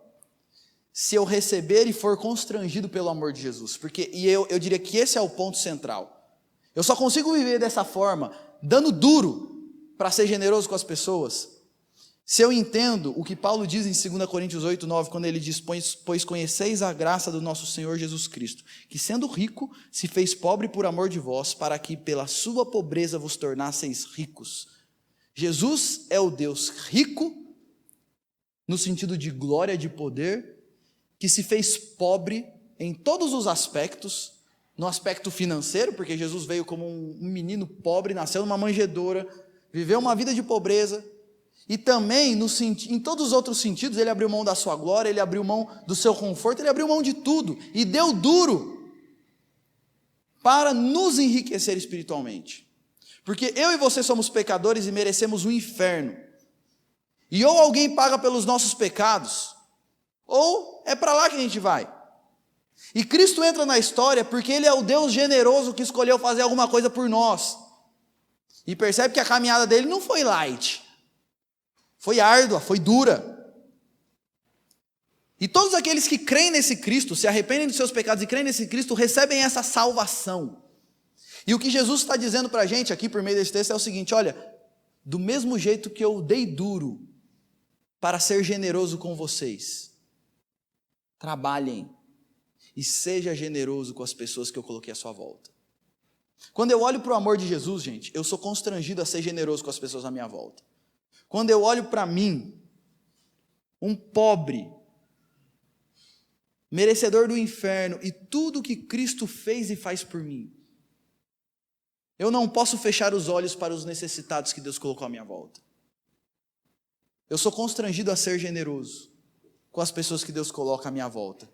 Speaker 1: se eu receber e for constrangido pelo amor de Jesus. Eu diria que esse é o ponto central. Eu só consigo viver dessa forma, dando duro para ser generoso com as pessoas, se eu entendo o que Paulo diz em 2 Coríntios 8, 9, quando ele diz, pois conheceis a graça do nosso Senhor Jesus Cristo, que sendo rico, se fez pobre por amor de vós, para que pela sua pobreza vos tornasseis ricos. Jesus é o Deus rico, no sentido de glória, de poder, que se fez pobre em todos os aspectos, no aspecto financeiro, porque Jesus veio como um menino pobre, nasceu numa manjedoura, viveu uma vida de pobreza, e também em todos os outros sentidos, ele abriu mão da sua glória, ele abriu mão do seu conforto, ele abriu mão de tudo, e deu duro para nos enriquecer espiritualmente. Porque eu e você somos pecadores e merecemos o inferno. E ou alguém paga pelos nossos pecados, ou é para lá que a gente vai. E Cristo entra na história porque Ele é o Deus generoso que escolheu fazer alguma coisa por nós. E percebe que a caminhada dele não foi light. Foi árdua, foi dura. E todos aqueles que creem nesse Cristo, se arrependem dos seus pecados e creem nesse Cristo, recebem essa salvação. E o que Jesus está dizendo para a gente aqui por meio desse texto é o seguinte, olha, do mesmo jeito que eu dei duro para ser generoso com vocês, trabalhem e seja generoso com as pessoas que eu coloquei à sua volta. Quando eu olho para o amor de Jesus, gente, eu sou constrangido a ser generoso com as pessoas à minha volta. Quando eu olho para mim, um pobre, merecedor do inferno, e tudo que Cristo fez e faz por mim, eu não posso fechar os olhos para os necessitados que Deus colocou à minha volta. Eu sou constrangido a ser generoso com as pessoas que Deus coloca à minha volta.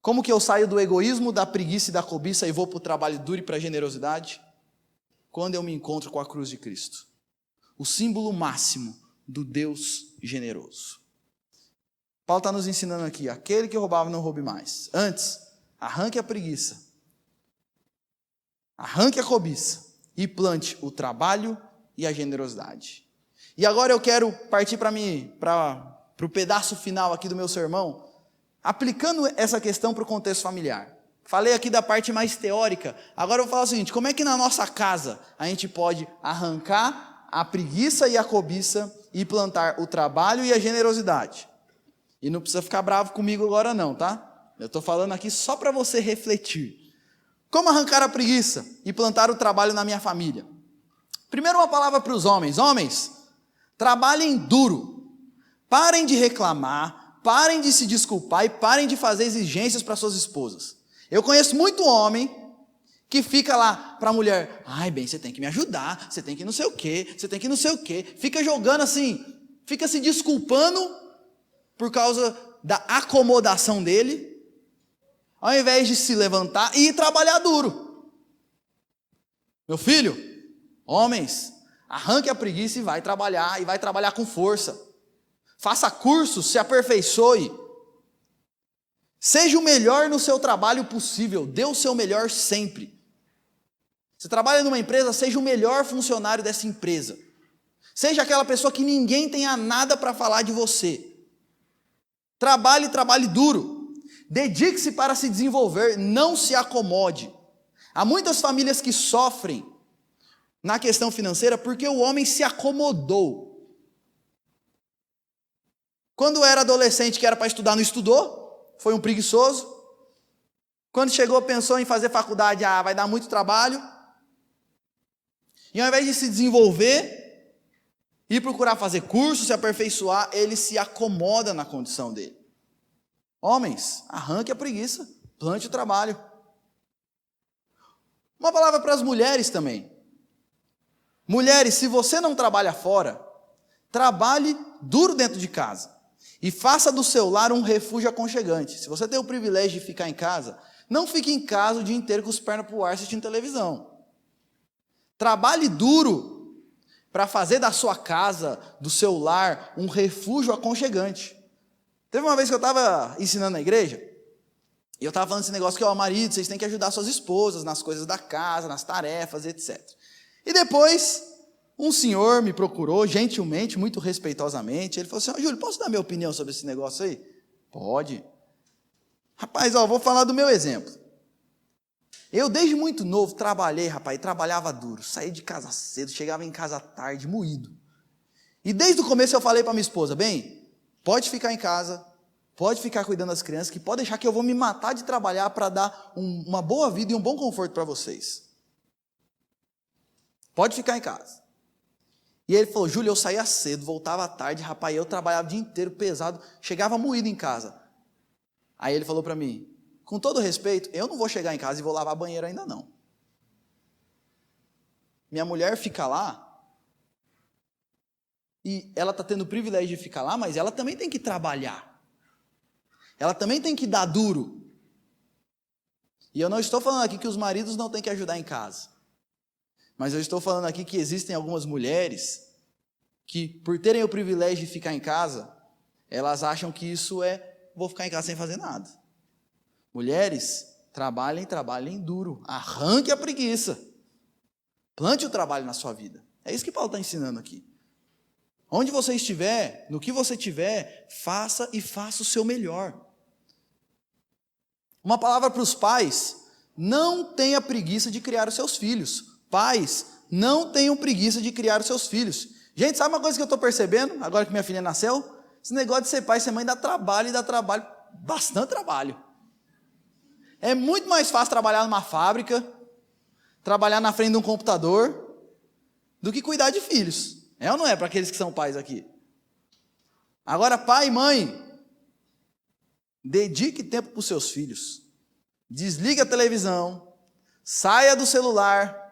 Speaker 1: Como que eu saio do egoísmo, da preguiça e da cobiça e vou para o trabalho duro e para a generosidade? Quando eu me encontro com a cruz de Cristo. O símbolo máximo do Deus generoso. Paulo está nos ensinando aqui, aquele que roubava não roube mais. Antes, arranque a preguiça, arranque a cobiça e plante o trabalho e a generosidade. E agora eu quero partir para o pedaço final aqui do meu sermão, aplicando essa questão para o contexto familiar. Falei aqui da parte mais teórica, agora eu vou falar o seguinte, como é que na nossa casa a gente pode arrancar a preguiça e a cobiça e plantar o trabalho e a generosidade? E não precisa ficar bravo comigo agora não, tá? Eu estou falando aqui só para você refletir. Como arrancar a preguiça e plantar o trabalho na minha família? Primeiro uma palavra para os homens. Homens, trabalhem duro. Parem de reclamar, parem de se desculpar e parem de fazer exigências para suas esposas. Eu conheço muito homem que fica lá para a mulher, ai bem, você tem que me ajudar, você tem que não sei o quê, você tem que não sei o quê. Fica jogando assim, fica se desculpando por causa da acomodação dele, ao invés de se levantar e ir trabalhar duro. Meu filho, homens, arranque a preguiça e vai trabalhar com força. Faça cursos, se aperfeiçoe. Seja o melhor no seu trabalho possível, dê o seu melhor sempre. Você trabalha numa empresa, seja o melhor funcionário dessa empresa. Seja aquela pessoa que ninguém tenha nada para falar de você. Trabalhe duro. Dedique-se para se desenvolver, não se acomode. Há muitas famílias que sofrem na questão financeira porque o homem se acomodou. Quando era adolescente que era para estudar, não estudou, foi um preguiçoso. Quando chegou, pensou em fazer faculdade, vai dar muito trabalho. E ao invés de se desenvolver e procurar fazer curso, se aperfeiçoar, ele se acomoda na condição dele. Homens, arranque a preguiça, plante o trabalho. Uma palavra para as mulheres também. Mulheres, se você não trabalha fora, trabalhe duro dentro de casa. E faça do seu lar um refúgio aconchegante. Se você tem o privilégio de ficar em casa, não fique em casa o dia inteiro com os pernas para o ar assistindo televisão. Trabalhe duro para fazer da sua casa, do seu lar, um refúgio aconchegante. Teve uma vez que eu estava ensinando na igreja, e eu estava falando esse negócio que, ó, marido, vocês têm que ajudar suas esposas nas coisas da casa, nas tarefas, etc. E depois, um senhor me procurou, gentilmente, muito respeitosamente, ele falou assim, ó, Júlio, posso dar minha opinião sobre esse negócio aí? Pode. Rapaz, ó, vou falar do meu exemplo. Eu, desde muito novo, trabalhei, rapaz, trabalhava duro, saí de casa cedo, chegava em casa tarde, moído. E desde o começo eu falei para minha esposa, bem, pode ficar em casa, pode ficar cuidando das crianças, que pode deixar que eu vou me matar de trabalhar para dar uma boa vida e um bom conforto para vocês. Pode ficar em casa. E ele falou, Júlio, eu saía cedo, voltava tarde, rapaz, eu trabalhava o dia inteiro pesado, chegava moído em casa. Aí ele falou para mim, com todo respeito, eu não vou chegar em casa e vou lavar banheiro ainda não. Minha mulher fica lá, e ela está tendo o privilégio de ficar lá, mas ela também tem que trabalhar. Ela também tem que dar duro. E eu não estou falando aqui que os maridos não têm que ajudar em casa. Mas eu estou falando aqui que existem algumas mulheres que, por terem o privilégio de ficar em casa, elas acham que isso vou ficar em casa sem fazer nada. Mulheres, trabalhem duro. Arranque a preguiça. Plante o trabalho na sua vida. É isso que Paulo está ensinando aqui. Onde você estiver, no que você tiver, faça o seu melhor. Uma palavra para os pais, não tenha preguiça de criar os seus filhos. Pais, não tenham preguiça de criar os seus filhos. Gente, sabe uma coisa que eu estou percebendo, agora que minha filha nasceu? Esse negócio de ser pai e ser mãe dá trabalho, bastante trabalho. É muito mais fácil trabalhar numa fábrica, trabalhar na frente de um computador, do que cuidar de filhos. É ou não é para aqueles que são pais aqui? Agora, pai e mãe, dedique tempo para os seus filhos. Desligue a televisão, saia do celular,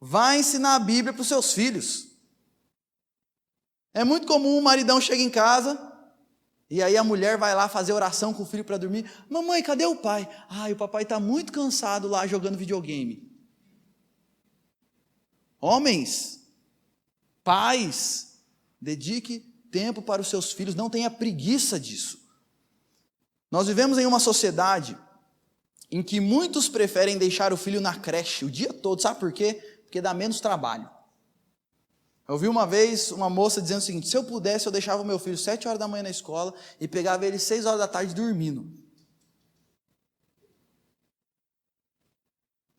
Speaker 1: vá ensinar a Bíblia para os seus filhos. É muito comum o maridão chega em casa, e aí a mulher vai lá fazer oração com o filho para dormir. Mamãe, cadê o pai? O papai está muito cansado lá jogando videogame. Homens, pais, dedique tempo para os seus filhos, não tenha preguiça disso. Nós vivemos em uma sociedade em que muitos preferem deixar o filho na creche o dia todo, sabe por quê? Porque dá menos trabalho. Eu vi uma vez uma moça dizendo o seguinte, se eu pudesse eu deixava o meu filho 7 horas da manhã na escola e pegava ele 6 horas da tarde dormindo.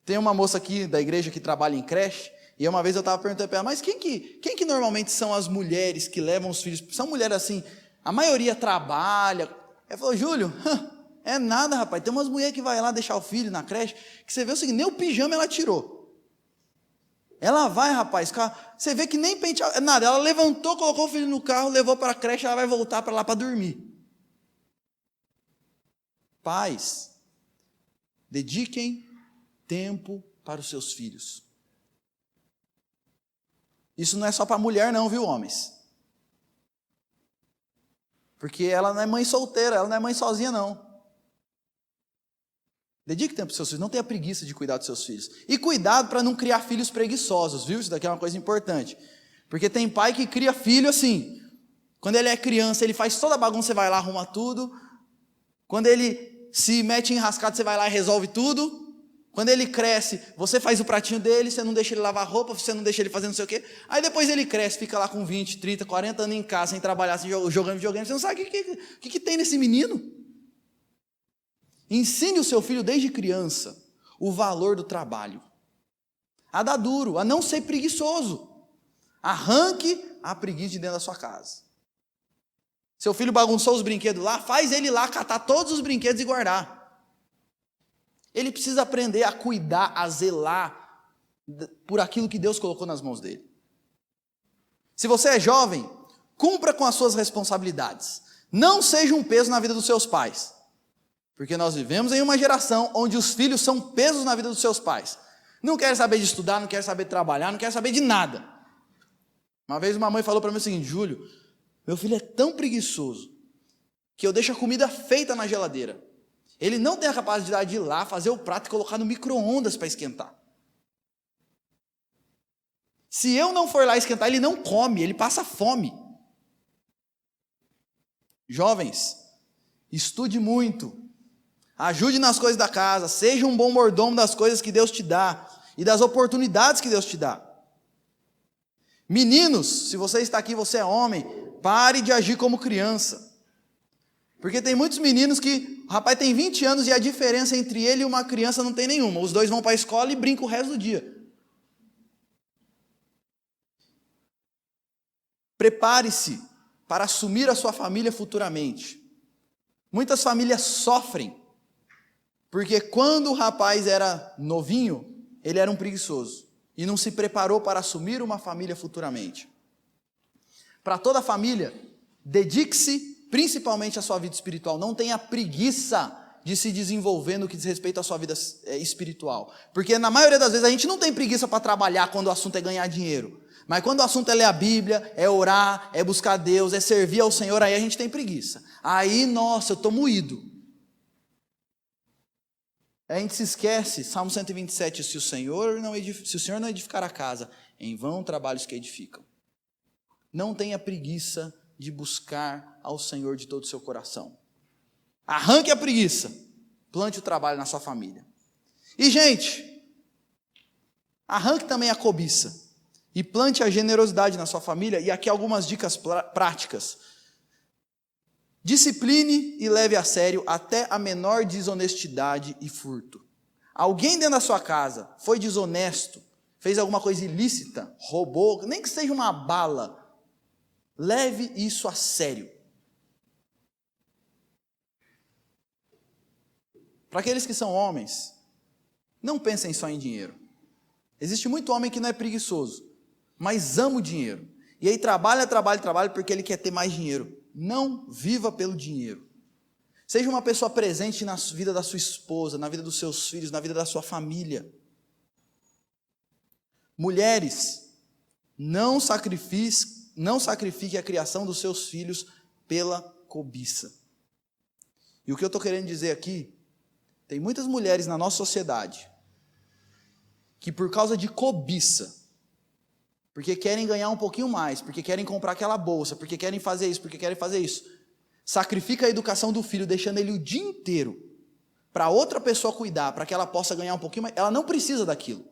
Speaker 1: Tem uma moça aqui da igreja que trabalha em creche, e uma vez eu estava perguntando para ela, mas quem que normalmente são as mulheres que levam os filhos? São mulheres assim, a maioria trabalha. Ela falou, Júlio, é nada, rapaz, tem umas mulheres que vai lá deixar o filho na creche, que você vê o seguinte, nem o pijama ela tirou. Ela vai, rapaz, você vê que nem pentear, nada, ela levantou, colocou o filho no carro, levou para a creche, ela vai voltar para lá para dormir. Pais, dediquem tempo para os seus filhos. Isso não é só para mulher não, viu, homens? Porque ela não é mãe solteira, ela não é mãe sozinha não. Dedique tempo para os seus filhos, não tenha preguiça de cuidar dos seus filhos. E cuidado para não criar filhos preguiçosos, viu? Isso daqui é uma coisa importante. Porque tem pai que cria filho assim, quando ele é criança, ele faz toda a bagunça, você vai lá, arruma tudo. Quando ele se mete em enrascado, você vai lá e resolve tudo. Quando ele cresce, você faz o pratinho dele, você não deixa ele lavar roupa, você não deixa ele fazer não sei o quê. Aí depois ele cresce, fica lá com 20, 30, 40 anos em casa, sem trabalhar, sem jogando videogame. Você não sabe o que tem nesse menino. Ensine o seu filho desde criança o valor do trabalho. A dar duro, a não ser preguiçoso. Arranque a preguiça de dentro da sua casa. Seu filho bagunçou os brinquedos lá, faz ele lá catar todos os brinquedos e guardar. Ele precisa aprender a cuidar, a zelar por aquilo que Deus colocou nas mãos dele. Se você é jovem, cumpra com as suas responsabilidades. Não seja um peso na vida dos seus pais. Porque nós vivemos em uma geração onde os filhos são pesos na vida dos seus pais. Não quer saber de estudar, não quer saber de trabalhar, não quer saber de nada. Uma vez uma mãe falou para mim o seguinte, Júlio, meu filho é tão preguiçoso que eu deixo a comida feita na geladeira. Ele não tem a capacidade de ir lá, fazer o prato e colocar no micro-ondas para esquentar. Se eu não for lá esquentar, ele não come, ele passa fome. Jovens, estude muito, ajude nas coisas da casa, seja um bom mordomo das coisas que Deus te dá e das oportunidades que Deus te dá. Meninos, se você está aqui, você é homem, pare de agir como criança. Porque tem muitos meninos que, o rapaz tem 20 anos e a diferença entre ele e uma criança não tem nenhuma. Os dois vão para a escola e brincam o resto do dia. Prepare-se para assumir a sua família futuramente. Muitas famílias sofrem, porque quando o rapaz era novinho, ele era um preguiçoso e não se preparou para assumir uma família futuramente. Para toda a família, dedique-se principalmente à sua vida espiritual. Não tenha preguiça de se desenvolver no que diz respeito à sua vida espiritual. Porque na maioria das vezes a gente não tem preguiça para trabalhar quando o assunto é ganhar dinheiro. Mas quando o assunto é ler a Bíblia, é orar, é buscar Deus, é servir ao Senhor, aí a gente tem preguiça. Aí, nossa, eu estou moído. A gente se esquece, Salmo 127, se o Senhor não edificar a casa, em vão trabalhos que edificam. Não tenha preguiça de buscar ao Senhor de todo o seu coração. Arranque a preguiça, plante o trabalho na sua família. E, gente, arranque também a cobiça. E plante a generosidade na sua família. E aqui algumas dicas práticas. Discipline e leve a sério até a menor desonestidade e furto. Alguém dentro da sua casa foi desonesto, fez alguma coisa ilícita, roubou, nem que seja uma bala, leve isso a sério. Para aqueles que são homens, não pensem só em dinheiro. Existe muito homem que não é preguiçoso, mas ama o dinheiro. E aí trabalha porque ele quer ter mais dinheiro. Não viva pelo dinheiro. Seja uma pessoa presente na vida da sua esposa, na vida dos seus filhos, na vida da sua família. Mulheres, não sacrifique a criação dos seus filhos pela cobiça. E o que eu estou querendo dizer aqui, tem muitas mulheres na nossa sociedade que por causa de cobiça, porque querem ganhar um pouquinho mais, porque querem comprar aquela bolsa, porque querem fazer isso, sacrifica a educação do filho, deixando ele o dia inteiro para outra pessoa cuidar, para que ela possa ganhar um pouquinho mais. Ela não precisa daquilo,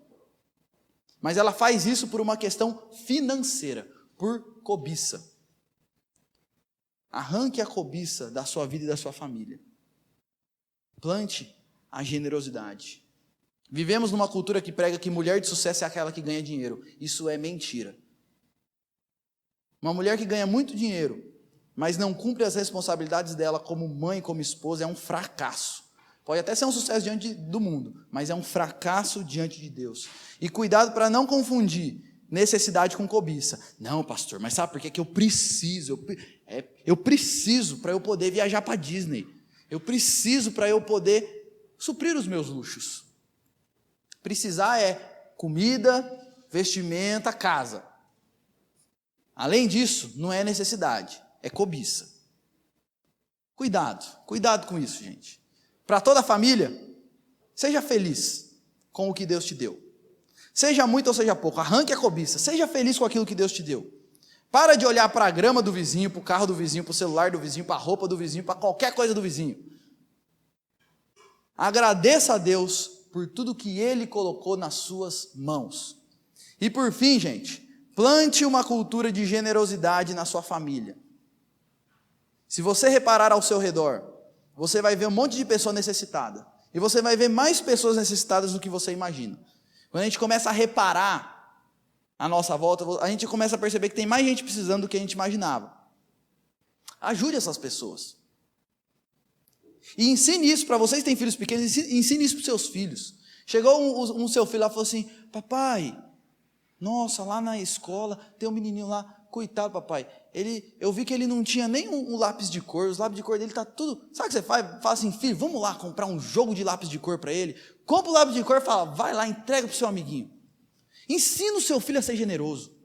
Speaker 1: mas ela faz isso por uma questão financeira, por cobiça. Arranque a cobiça da sua vida e da sua família. Plante a generosidade. Vivemos numa cultura que prega que mulher de sucesso é aquela que ganha dinheiro. Isso é mentira. Uma mulher que ganha muito dinheiro, mas não cumpre as responsabilidades dela como mãe, como esposa, é um fracasso. Pode até ser um sucesso diante do mundo, mas é um fracasso diante de Deus. E cuidado para não confundir necessidade com cobiça. Não, pastor, mas sabe por que eu preciso? Eu preciso para eu poder viajar para Disney. Eu preciso para eu poder suprir os meus luxos. Precisar é comida, vestimenta, casa. Além disso, não é necessidade, é cobiça. Cuidado com isso, gente. Para toda a família, seja feliz com o que Deus te deu. Seja muito ou seja pouco, arranque a cobiça, seja feliz com aquilo que Deus te deu. Para de olhar para a grama do vizinho, para o carro do vizinho, para o celular do vizinho, para a roupa do vizinho, para qualquer coisa do vizinho. Agradeça a Deus por tudo que Ele colocou nas suas mãos. E por fim, gente, plante uma cultura de generosidade na sua família. Se você reparar ao seu redor, você vai ver um monte de pessoa necessitada. E você vai ver mais pessoas necessitadas do que você imagina. Quando a gente começa a reparar à nossa volta, a gente começa a perceber que tem mais gente precisando do que a gente imaginava. Ajude essas pessoas. E ensine isso para vocês que têm filhos pequenos, ensine isso para os seus filhos. Chegou um seu filho lá e falou assim: papai, nossa, lá na escola tem um menininho lá, coitado papai, eu vi que ele não tinha nem um lápis de cor, os lápis de cor dele tá tudo, sabe o que você faz? Fala assim: filho, vamos lá comprar um jogo de lápis de cor para ele, compra o lápis de cor e fala, vai lá, entrega para o seu amiguinho. Ensina o seu filho a ser generoso.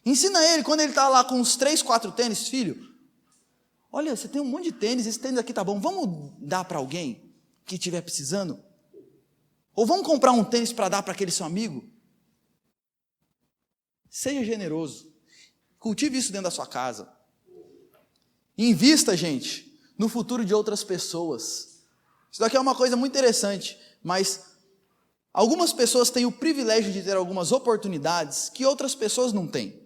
Speaker 1: Ensina ele, quando ele está lá com uns 3, 4 tênis, filho, olha, você tem um monte de tênis, esse tênis aqui tá bom, vamos dar para alguém que estiver precisando? Ou vamos comprar um tênis para dar para aquele seu amigo? Seja generoso. Cultive isso dentro da sua casa. Invista, gente, no futuro de outras pessoas. Isso daqui é uma coisa muito interessante, mas algumas pessoas têm o privilégio de ter algumas oportunidades que outras pessoas não têm.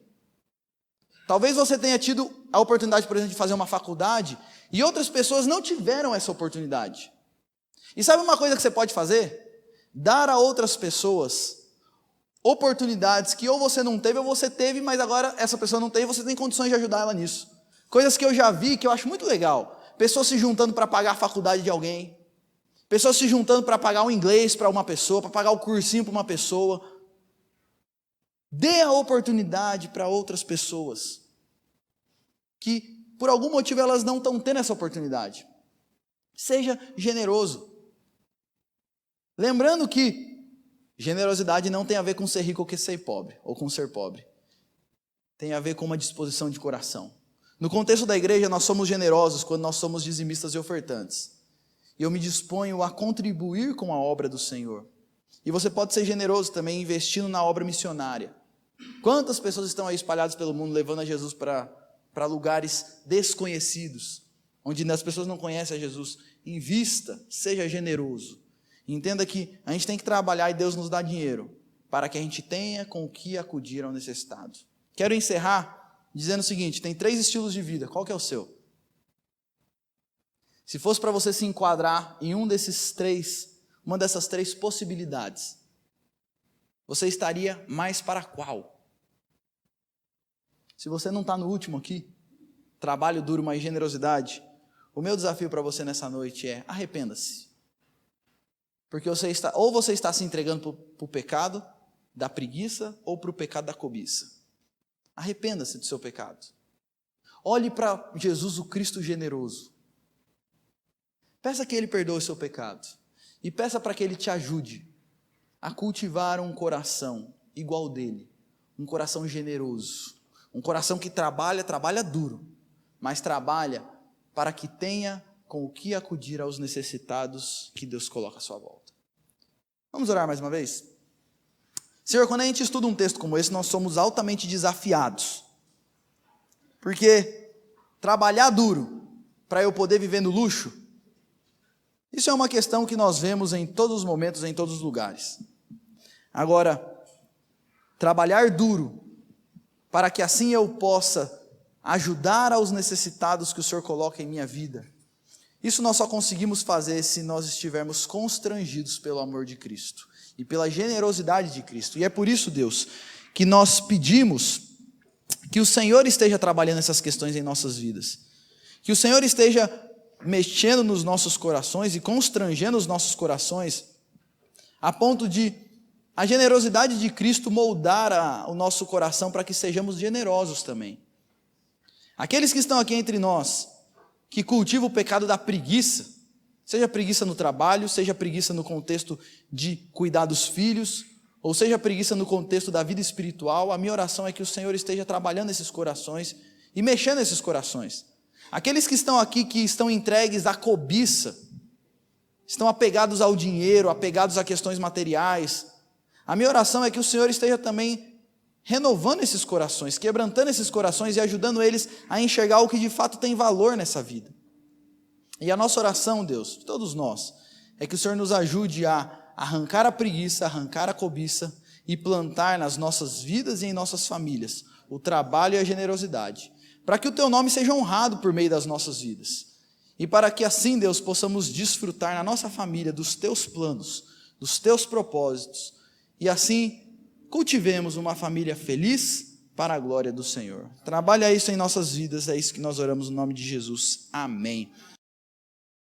Speaker 1: Talvez você tenha tido a oportunidade, por exemplo, de fazer uma faculdade e outras pessoas não tiveram essa oportunidade. E sabe uma coisa que você pode fazer? Dar a outras pessoas oportunidades que ou você não teve ou você teve, mas agora essa pessoa não tem e você tem condições de ajudar ela nisso. Coisas que eu já vi que eu acho muito legal. Pessoas se juntando para pagar a faculdade de alguém. Pessoas se juntando para pagar o inglês para uma pessoa, para pagar o cursinho para uma pessoa. Dê a oportunidade para outras pessoas que, por algum motivo, elas não estão tendo essa oportunidade. Seja generoso. Lembrando que generosidade não tem a ver com ser rico ou com ser pobre, ou com ser pobre. Tem a ver com uma disposição de coração. No contexto da igreja, nós somos generosos quando nós somos dizimistas e ofertantes. E eu me disponho a contribuir com a obra do Senhor. E você pode ser generoso também investindo na obra missionária. Quantas pessoas estão aí espalhadas pelo mundo levando a Jesus para lugares desconhecidos, onde as pessoas não conhecem a Jesus? Invista, seja generoso. Entenda que a gente tem que trabalhar e Deus nos dá dinheiro para que a gente tenha com o que acudir ao necessitado. Quero encerrar dizendo o seguinte: tem 3 estilos de vida, qual que é o seu? Se fosse para você se enquadrar em uma dessas 3 possibilidades, você estaria mais para qual? Se você não está no último aqui, trabalho duro, mas generosidade, o meu desafio para você nessa noite é: arrependa-se. Porque você está se entregando para o pecado da preguiça ou para o pecado da cobiça. Arrependa-se do seu pecado. Olhe para Jesus, o Cristo generoso. Peça que Ele perdoe o seu pecado. E peça para que Ele te ajude a cultivar um coração igual ao dele. Um coração generoso. Um coração que trabalha duro, mas trabalha para que tenha com o que acudir aos necessitados que Deus coloca à sua volta. Vamos orar mais uma vez? Senhor, quando a gente estuda um texto como esse, nós somos altamente desafiados. Porque trabalhar duro para eu poder viver no luxo, isso é uma questão que nós vemos em todos os momentos, em todos os lugares. Agora, trabalhar duro para que assim eu possa ajudar aos necessitados que o Senhor coloca em minha vida, isso nós só conseguimos fazer se nós estivermos constrangidos pelo amor de Cristo e pela generosidade de Cristo. E é por isso, Deus, que nós pedimos que o Senhor esteja trabalhando essas questões em nossas vidas. Que o Senhor esteja mexendo nos nossos corações e constrangendo os nossos corações a ponto de a generosidade de Cristo moldar o nosso coração para que sejamos generosos também. Aqueles que estão aqui entre nós, que cultivam o pecado da preguiça, seja preguiça no trabalho, seja preguiça no contexto de cuidar dos filhos, ou seja preguiça no contexto da vida espiritual, a minha oração é que o Senhor esteja trabalhando esses corações e mexendo nesses corações. Aqueles que estão aqui, que estão entregues à cobiça, estão apegados ao dinheiro, apegados a questões materiais, a minha oração é que o Senhor esteja também renovando esses corações, quebrantando esses corações e ajudando eles a enxergar o que de fato tem valor nessa vida. E a nossa oração, Deus, todos nós, é que o Senhor nos ajude a arrancar a preguiça, arrancar a cobiça e plantar nas nossas vidas e em nossas famílias o trabalho e a generosidade, para que o Teu nome seja honrado por meio das nossas vidas. E para que assim, Deus, possamos desfrutar na nossa família dos Teus planos, dos Teus propósitos, e assim cultivemos uma família feliz para a glória do Senhor. Trabalha isso em nossas vidas, é isso que nós oramos no nome de Jesus. Amém.